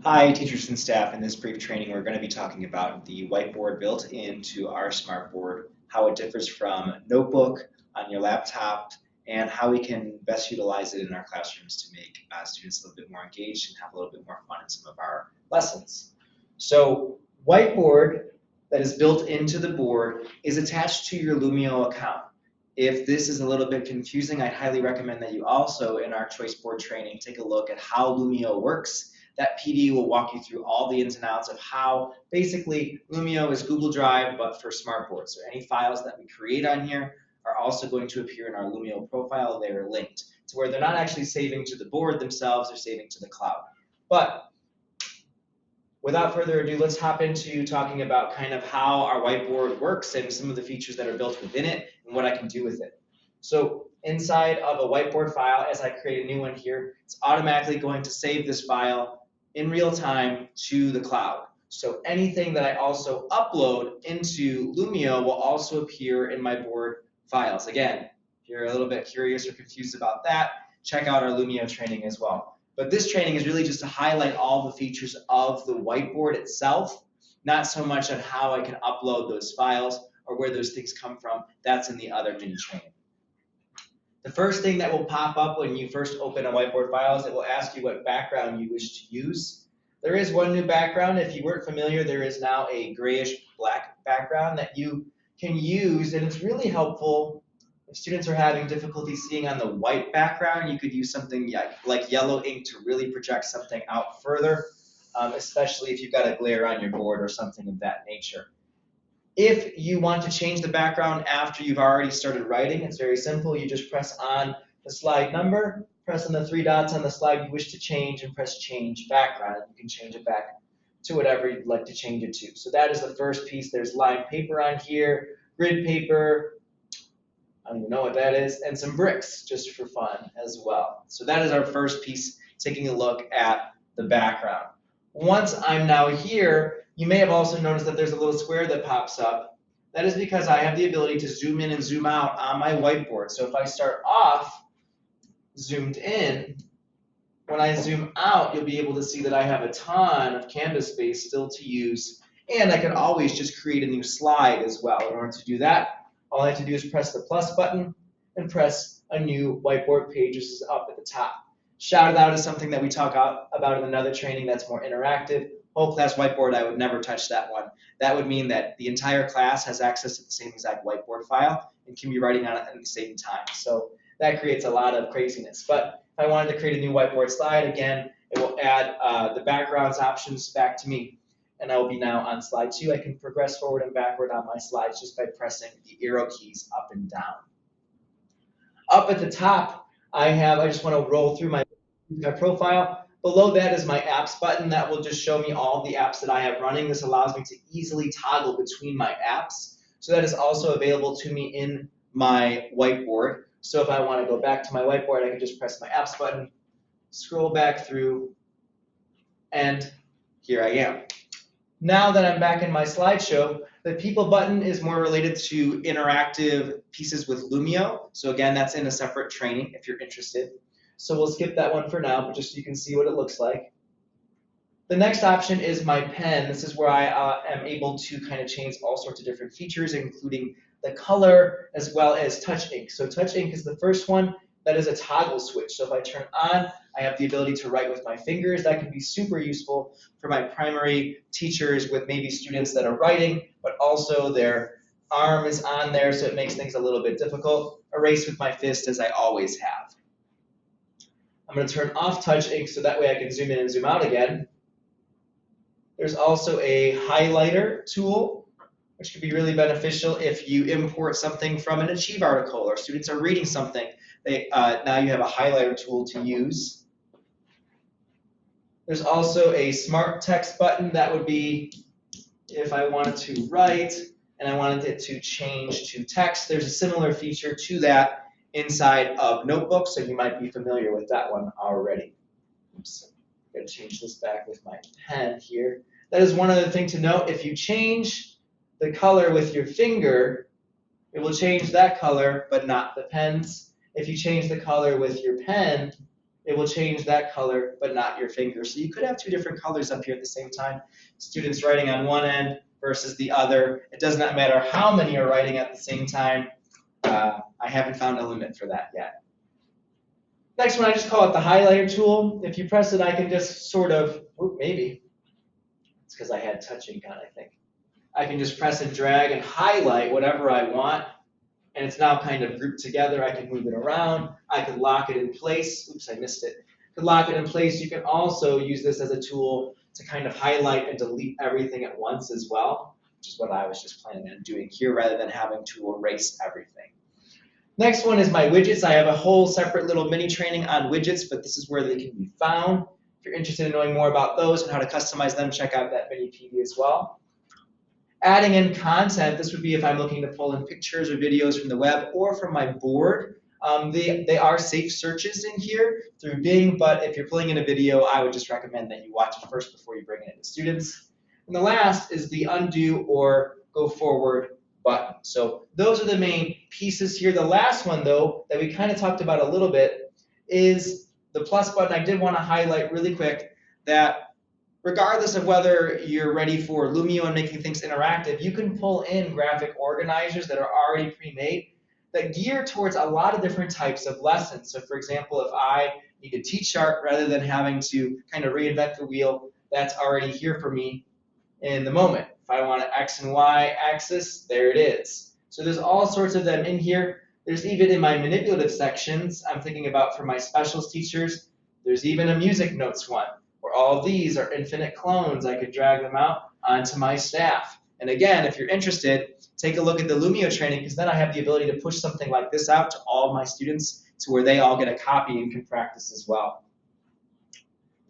Hi, teachers and staff. In this brief training, we're going to be talking about the whiteboard built into our smartboard, how it differs from notebook on your laptop, and how we can best utilize it in our classrooms to make students a little bit more engaged and have a little bit more fun in some of our lessons. So, whiteboard that is built into the board is attached to your Lumio account. If this is a little bit confusing, I'd highly recommend that you also, in our choice board training, take a look at how Lumio works. That PD will walk you through all the ins and outs of how basically Lumio is Google Drive, but for smartboards. So any files that we create on here are also going to appear in our Lumio profile. They're linked to where they're not actually saving to the board themselves, they're saving to the cloud. But without further ado, let's hop into talking about kind of how our whiteboard works and some of the features that are built within it and what I can do with it. So inside of a whiteboard file, as I create a new one here, it's automatically going to save this file in real time to the cloud. So anything that I also upload into Lumio will also appear in my board files. Again, if you're a little bit curious or confused about that, check out our Lumio training as well. But this training is really just to highlight all the features of the whiteboard itself, not so much on how I can upload those files or where those things come from. That's in the other mini training. The first thing that will pop up when you first open a whiteboard file is it will ask you what background you wish to use. There is one new background. If you weren't familiar, there is now a grayish black background that you can use, and it's really helpful if students are having difficulty seeing on the white background. You could use something like yellow ink to really project something out further, especially if you've got a glare on your board or something of that nature. If you want to change the background after you've already started writing, it's very simple. You just press on the slide number, press on the three dots on the slide you wish to change, and press change background. You can change it back to whatever you'd like to change it to. So that is the first piece. There's lined paper on here, grid paper, I don't even know what that is, and some bricks just for fun as well. So that is our first piece, taking a look at the background. Once I'm now here, you may have also noticed that there's a little square that pops up. That is because I have the ability to zoom in and zoom out on my whiteboard. So if I start off zoomed in, when I zoom out, you'll be able to see that I have a ton of canvas space still to use. And I can always just create a new slide as well. In order to do that, all I have to do is press the plus button and press a new whiteboard page, which is up at the top. Shout out is something that we talk about in another training that's more interactive. Whole class whiteboard, I would never touch that one. That would mean that the entire class has access to the same exact whiteboard file and can be writing on it at the same time. So that creates a lot of craziness. But if I wanted to create a new whiteboard slide, again, it will add the backgrounds options back to me. And I will be now on slide 2. I can progress forward and backward on my slides just by pressing the arrow keys up and down. Up at the top, I just want to roll through my profile. Below that is my apps button. That will just show me all the apps that I have running. This allows me to easily toggle between my apps. So that is also available to me in my whiteboard. So if I want to go back to my whiteboard, I can just press my apps button, scroll back through, and here I am. Now that I'm back in my slideshow, the people button is more related to interactive pieces with Lumio. So again, that's in a separate training if you're interested. So we'll skip that one for now, but just so you can see what it looks like. The next option is my pen. This is where I am able to kind of change all sorts of different features, including the color as well as touch ink. So touch ink is the first one. That is a toggle switch. So if I turn on, I have the ability to write with my fingers. That can be super useful for my primary teachers with maybe students that are writing, but also their arm is on there, so it makes things a little bit difficult. Erase with my fist, as I always have. I'm going to turn off touch ink so that way I can zoom in and zoom out again. There's also a highlighter tool, which could be really beneficial if you import something from an Achieve article or students are reading something. Now you have a highlighter tool to use. There's also a smart text button. That would be if I wanted to write and I wanted it to change to text. There's a similar feature to that inside of notebooks, so you might be familiar with that one already. Oops, I'm going to change this back with my pen here. That is one other thing to note. If you change the color with your finger, it will change that color, but not the pen's. If you change the color with your pen, it will change that color, but not your finger. So you could have two different colors up here at the same time. Students writing on one end versus the other. It does not matter how many are writing at the same time. I haven't found a limit for that yet. Next one, I just call it the highlighter tool. If you press it, I can just sort of, maybe. It's because I had touch ink on, I think. I can just press and drag and highlight whatever I want. And it's now kind of grouped together. I can move it around. I can lock it in place. Oops, I missed it. I can lock it in place. You can also use this as a tool to kind of highlight and delete everything at once as well, which is what I was just planning on doing here rather than having to erase everything. Next one is my widgets. I have a whole separate little mini training on widgets, but this is where they can be found. If you're interested in knowing more about those and how to customize them, check out that mini PD as well. Adding in content, this would be if I'm looking to pull in pictures or videos from the web or from my board. They are safe searches in here through Bing, but if you're pulling in a video, I would just recommend that you watch it first before you bring it into students. And the last is the undo or go forward button. So those are the main pieces here. The last one, though, that we kind of talked about a little bit is the plus button. I did want to highlight really quick that regardless of whether you're ready for Lumio and making things interactive, you can pull in graphic organizers that are already pre-made that gear towards a lot of different types of lessons. So for example, if I need to teach chart rather than having to kind of reinvent the wheel, that's already here for me in the moment. If I want an X and Y axis, there it is. So there's all sorts of them in here. There's even in my manipulative sections, I'm thinking about for my specials teachers, there's even a music notes one, where all of these are infinite clones. I could drag them out onto my staff. And again, if you're interested, take a look at the Lumio training, because then I have the ability to push something like this out to all my students to where they all get a copy and can practice as well.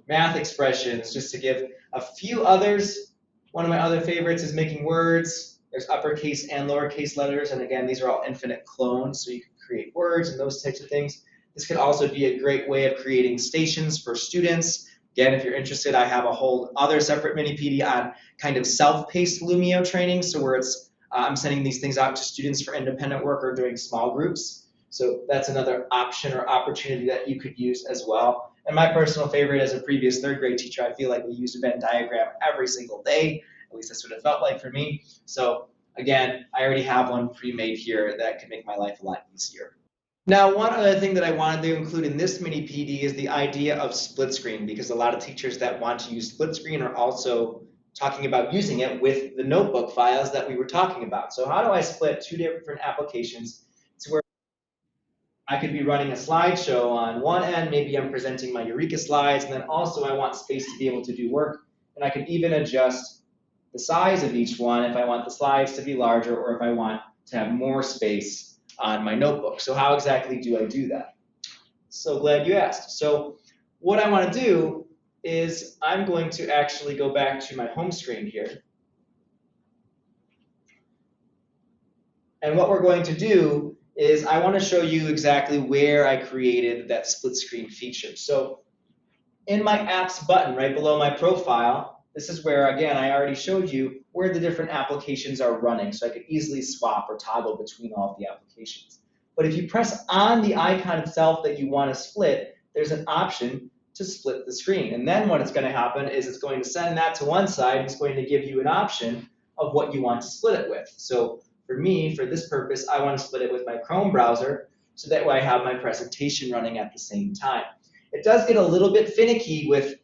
Math expressions, just to give a few others. One of my other favorites is making words. There's uppercase and lowercase letters, and again, these are all infinite clones, so you can create words and those types of things. This could also be a great way of creating stations for students. Again, if you're interested, I have a whole other separate mini PD on kind of self-paced Lumio training, so where it's I'm sending these things out to students for independent work or doing small groups. So that's another option or opportunity that you could use as well. And my personal favorite as a previous third grade teacher, I feel like we use a Venn diagram every single day. At least that's what it felt like for me. So again, I already have one pre-made here that can make my life a lot easier. Now, one other thing that I wanted to include in this mini PD is the idea of split screen, because a lot of teachers that want to use split screen are also talking about using it with the notebook files that we were talking about. So how do I split two different applications to where I could be running a slideshow on one end, maybe I'm presenting my Eureka slides, and then also I want space to be able to do work, and I could even adjust the size of each one if I want the slides to be larger or if I want to have more space on my notebook. So how exactly do I do that? So glad you asked. So what I want to do is I'm going to actually go back to my home screen here. And what we're going to do is I want to show you exactly where I created that split screen feature. So in my apps button right below my profile, this is where, again, I already showed you where the different applications are running, so I could easily swap or toggle between all of the applications. But if you press on the icon itself that you want to split, there's an option to split the screen. And then what it's going to happen is it's going to send that to one side. It's going to give you an option of what you want to split it with. So for me, for this purpose, I want to split it with my Chrome browser, so that way I have my presentation running at the same time. It does get a little bit finicky with,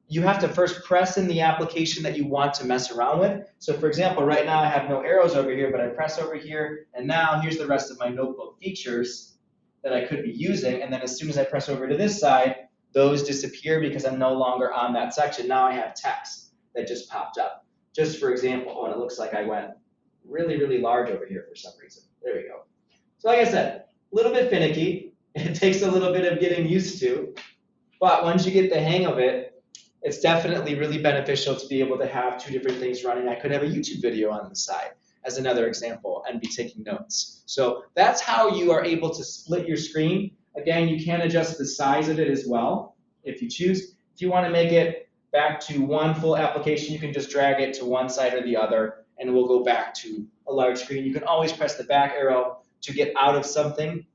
you have to first press in the application that you want to mess around with. So for example, right now I have no arrows over here, but I press over here, and now here's the rest of my notebook features that I could be using. And then as soon as I press over to this side, those disappear because I'm no longer on that section. Now I have text that just popped up. Just for example, and it looks like I went really, really large over here for some reason. There we go. So like I said, a little bit finicky. It takes a little bit of getting used to. But once you get the hang of it, it's definitely really beneficial to be able to have two different things running. I could have a YouTube video on the side as another example and be taking notes. So that's how you are able to split your screen. Again, you can adjust the size of it as well if you choose. If you want to make it back to one full application, you can just drag it to one side or the other, and it will go back to a large screen. You can always press the back arrow to get out of something,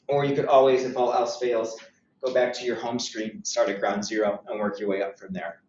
or you could always, if all else fails, go back to your home screen, start at ground zero, and work your way up from there.